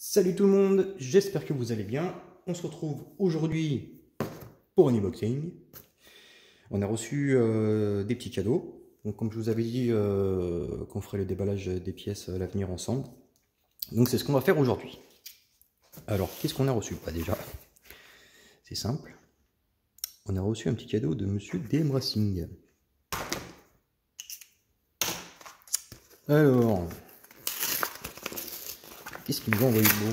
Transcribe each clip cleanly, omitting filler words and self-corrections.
Salut tout le monde, j'espère que vous allez bien. On se retrouve aujourd'hui pour un unboxing. On a reçu des petits cadeaux. Donc comme je vous avais dit qu'on ferait le déballage des pièces à l'avenir ensemble. Donc c'est ce qu'on va faire aujourd'hui. Alors qu'est-ce qu'on a reçu? Déjà, c'est simple. On a reçu un petit cadeau de Monsieur DM Racing. Alors, qu'est-ce qu'ils nous ont envoyé de beau?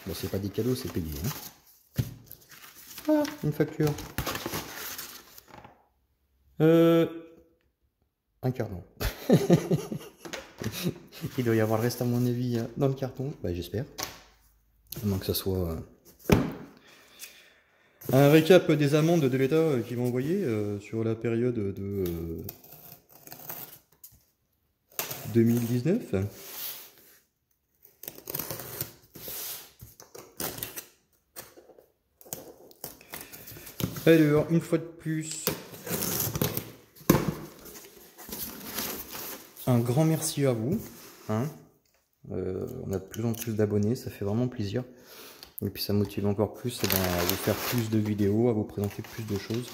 Bon, c'est pas des cadeaux, c'est payé. Hein. Ah, une facture. Un carton. Il doit y avoir le reste à mon avis dans le carton, bah, j'espère. À moins que ça soit un récap des amendes de l'État qu'ils vont envoyer sur la période de 2019. Alors, une fois de plus, un grand merci à vous. Hein. On a de plus en plus d'abonnés, ça fait vraiment plaisir. Et puis ça motive encore plus à vous faire plus de vidéos, à vous présenter plus de choses.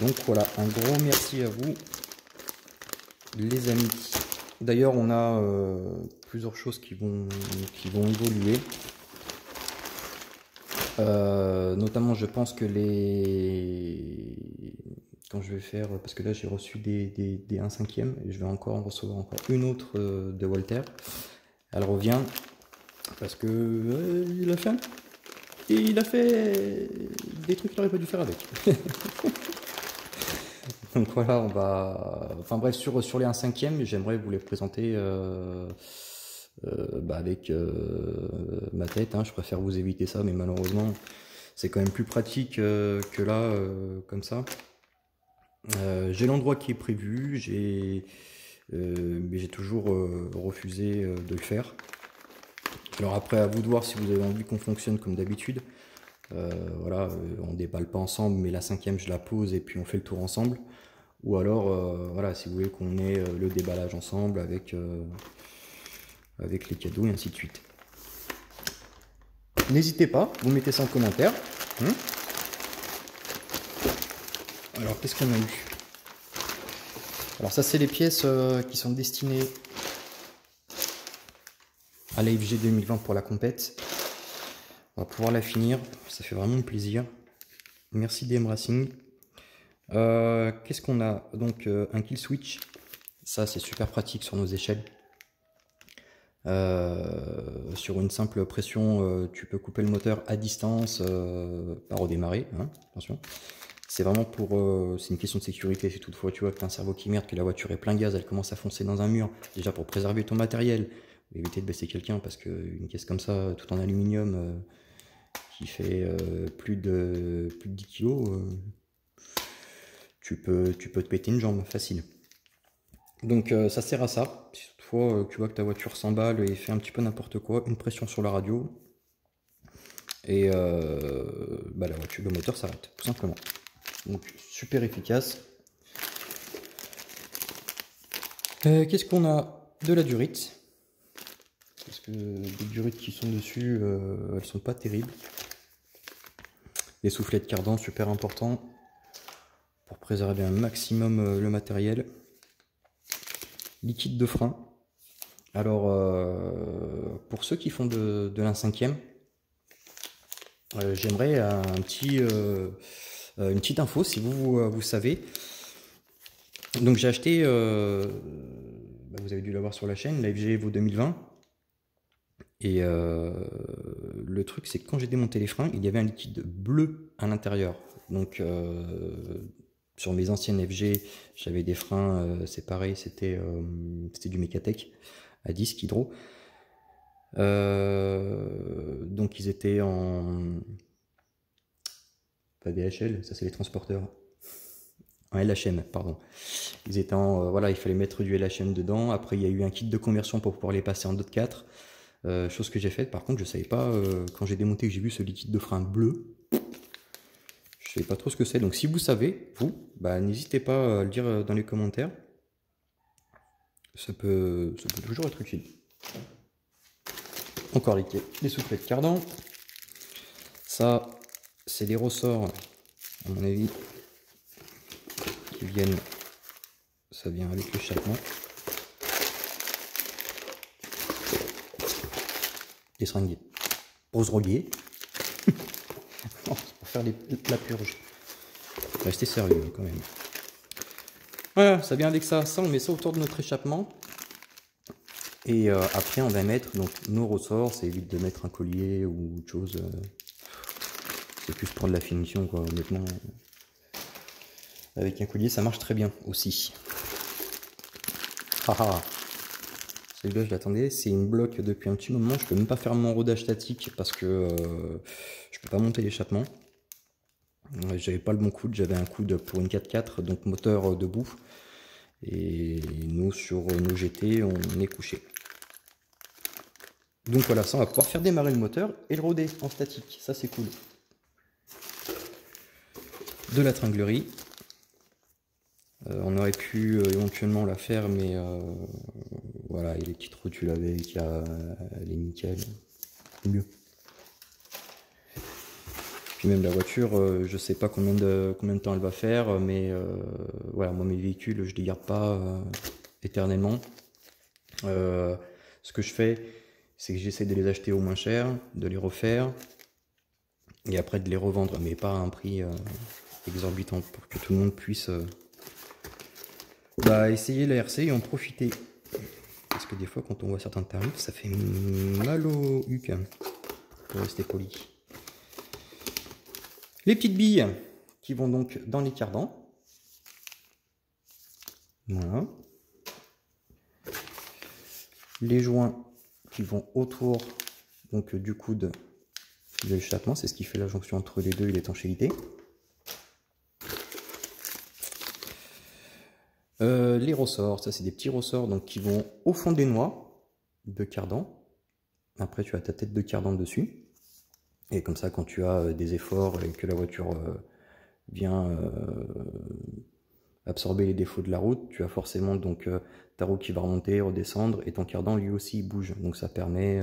Donc voilà, un gros merci à vous, les amis. D'ailleurs, on a plusieurs choses qui vont évoluer. Notamment, je pense que quand je vais faire, parce que là j'ai reçu des 1/5, et je vais en recevoir encore une autre de Walter. Elle revient parce que il a fait des trucs qu'il n'aurait pas dû faire avec. Donc voilà, on va. Enfin bref, sur les 1/5, j'aimerais vous les présenter avec ma tête. Hein. Je préfère vous éviter ça, mais malheureusement, c'est quand même plus pratique que là, comme ça. J'ai l'endroit qui est prévu, mais j'ai toujours refusé de le faire. Alors après, à vous de voir si vous avez envie qu'on fonctionne comme d'habitude. Voilà, on déballe pas ensemble, mais la 5e, je la pose et puis on fait le tour ensemble. Ou alors, voilà, si vous voulez qu'on ait le déballage ensemble avec les cadeaux et ainsi de suite. N'hésitez pas, vous mettez ça en commentaire. Alors, qu'est-ce qu'on a eu? Alors ça, c'est les pièces qui sont destinées à la FG 2020 pour la compète. On va pouvoir la finir, ça fait vraiment plaisir. Merci DM Racing. Qu'est-ce qu'on a? Donc un kill switch, ça c'est super pratique sur nos échelles. Sur une simple pression, tu peux couper le moteur à distance par redémarrer, hein, attention. C'est vraiment c'est une question de sécurité. Si toutefois tu vois que tu as un cerveau qui merde, que la voiture est plein gaz, elle commence à foncer dans un mur, déjà pour préserver ton matériel, éviter de baisser quelqu'un, parce qu'une caisse comme ça, tout en aluminium, qui fait plus de 10 kg, tu peux te péter une jambe facile. Donc ça sert à ça. Si toutefois tu vois que ta voiture s'emballe et fait un petit peu n'importe quoi, une pression sur la radio, et la voiture, le moteur s'arrête, tout simplement. Donc super efficace. Qu'est-ce qu'on a? De la durite. Parce que les durites qui sont dessus, elles sont pas terribles. Les soufflets de cardan, super important pour préserver un maximum le matériel. Liquide de frein. Alors pour ceux qui font de l'1/5, j'aimerais une petite info si vous savez. Donc j'ai acheté, vous avez dû l'avoir sur la chaîne, la FG Evo 2020. Et le truc, c'est que quand j'ai démonté les freins, il y avait un liquide bleu à l'intérieur. Donc sur mes anciennes FG, j'avais des freins, c'est pareil, c'était du Mecatech à disque hydro. Donc ils étaient en... Pas DHL, ça c'est les transporteurs. En LHM, pardon. Ils étaient en... voilà, il fallait mettre du LHM dedans. Après, il y a eu un kit de conversion pour pouvoir les passer en DOT 4. Chose que j'ai faite. Par contre, je savais pas, quand j'ai démonté, que j'ai vu ce liquide de frein bleu, je savais pas trop ce que c'est. Donc si vous savez, vous, n'hésitez pas à le dire dans les commentaires. ça peut toujours être utile. Encore les soufflets de cardan. Ça, c'est des ressorts, à mon avis, qui viennent, ça vient avec l'échappement. Des seringues pour se relier. Non, c'est pour faire la purge. Restez sérieux quand même. Voilà, ça vient avec ça. Ça, on met ça autour de notre échappement. Et après, on va mettre donc nos ressorts. Ça évite de mettre un collier ou autre chose. C'est plus pour de la finition, quoi, honnêtement. Avec un collier, ça marche très bien aussi. Haha. Celui-là, je l'attendais. C'est une bloc depuis un petit moment. Je peux même pas faire mon rodage statique parce que je peux pas monter l'échappement. J'avais pas le bon coude. J'avais un coude pour une 4x4, donc moteur debout. Et nous, sur nos GT, on est couché. Donc voilà, ça, on va pouvoir faire démarrer le moteur et le roder en statique. Ça, c'est cool. De la tringlerie. On aurait pu éventuellement la faire, mais voilà, il y a les petites rotules avec, elle est nickel. C'est mieux. Puis même la voiture, je sais pas combien de temps elle va faire, mais voilà, moi mes véhicules, je les garde pas éternellement. Ce que je fais, c'est que j'essaie de les acheter au moins cher, de les refaire, et après de les revendre, mais pas à un prix exorbitant, pour que tout le monde puisse essayer la RC et en profiter. Parce que des fois, quand on voit certains tarifs, ça fait mal au huc, pour rester poli. Les petites billes qui vont donc dans les cardans. Voilà. Les joints qui vont autour donc, du coude de l'échappement. C'est ce qui fait la jonction entre les deux et l'étanchéité. Les ressorts, ça c'est des petits ressorts donc, qui vont au fond des noix de cardan. Après tu as ta tête de cardan dessus. Et comme ça quand tu as des efforts et que la voiture vient absorber les défauts de la route, tu as forcément donc ta roue qui va remonter, redescendre et ton cardan lui aussi il bouge. Donc ça permet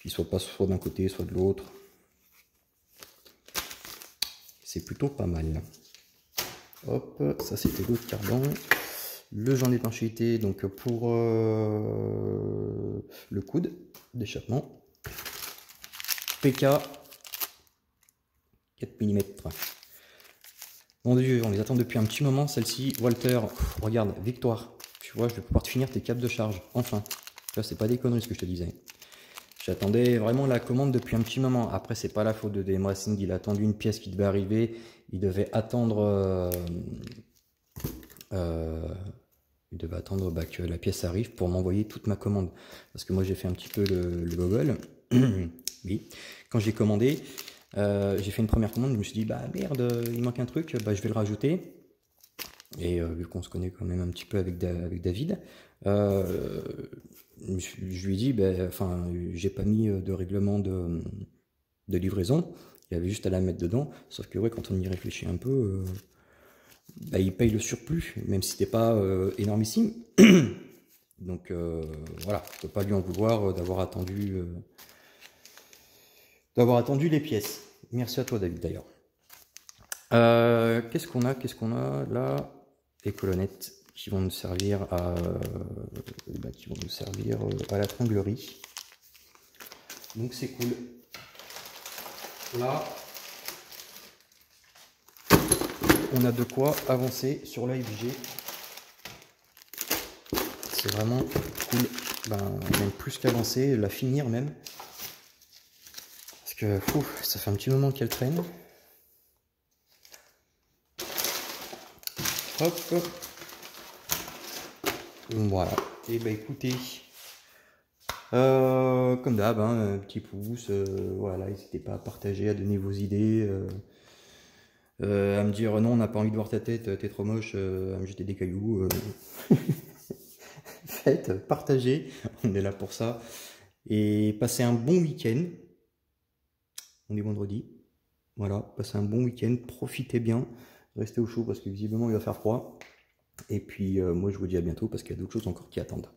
qu'il soit pas soit d'un côté soit de l'autre. C'est plutôt pas mal. Hop, ça c'était l'autre cardan. Le joint d'étanchéité donc pour le coude d'échappement. PK 4 mm. Mon dieu, on les attend depuis un petit moment. Celle-ci, Walter, regarde, victoire. Tu vois, je vais pouvoir te finir tes câbles de charge. Enfin, tu vois, c'est pas des conneries ce que je te disais. J'attendais vraiment la commande depuis un petit moment. Après, c'est pas la faute de DM Racing. Il a attendu une pièce qui devait arriver. Il devait attendre, que la pièce arrive pour m'envoyer toute ma commande. Parce que moi, j'ai fait un petit peu le gogol. Oui. Quand j'ai commandé, j'ai fait une première commande. Je me suis dit, bah merde, il manque un truc. Bah, je vais le rajouter. Et vu qu'on se connaît quand même un petit peu avec David, je lui ai dit, j'ai pas mis de règlement de livraison, il y avait juste à la mettre dedans, sauf que ouais, quand on y réfléchit un peu, il paye le surplus, même si c'était pas énormissime. Donc voilà, je peux pas lui en vouloir d'avoir attendu les pièces. Merci à toi David d'ailleurs. Qu'est-ce qu'on a là? Les colonnettes qui vont nous servir à la tringlerie. Donc c'est cool. Là, on a de quoi avancer sur l'AFG. C'est vraiment cool. Même plus qu'avancer, la finir même. Parce que ça fait un petit moment qu'elle traîne. Hop. Voilà. Et écoutez, comme d'hab, un petit pouce. Voilà, n'hésitez pas à partager, à donner vos idées, à me dire non, on n'a pas envie de voir ta tête, t'es trop moche, à me jeter des cailloux. Faites, partagez, on est là pour ça. Et passez un bon week-end. On est vendredi. Voilà, passez un bon week-end, profitez bien. Restez au chaud parce que visiblement il va faire froid. Et puis moi je vous dis à bientôt parce qu'il y a d'autres choses encore qui attendent.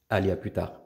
Allez, à plus tard.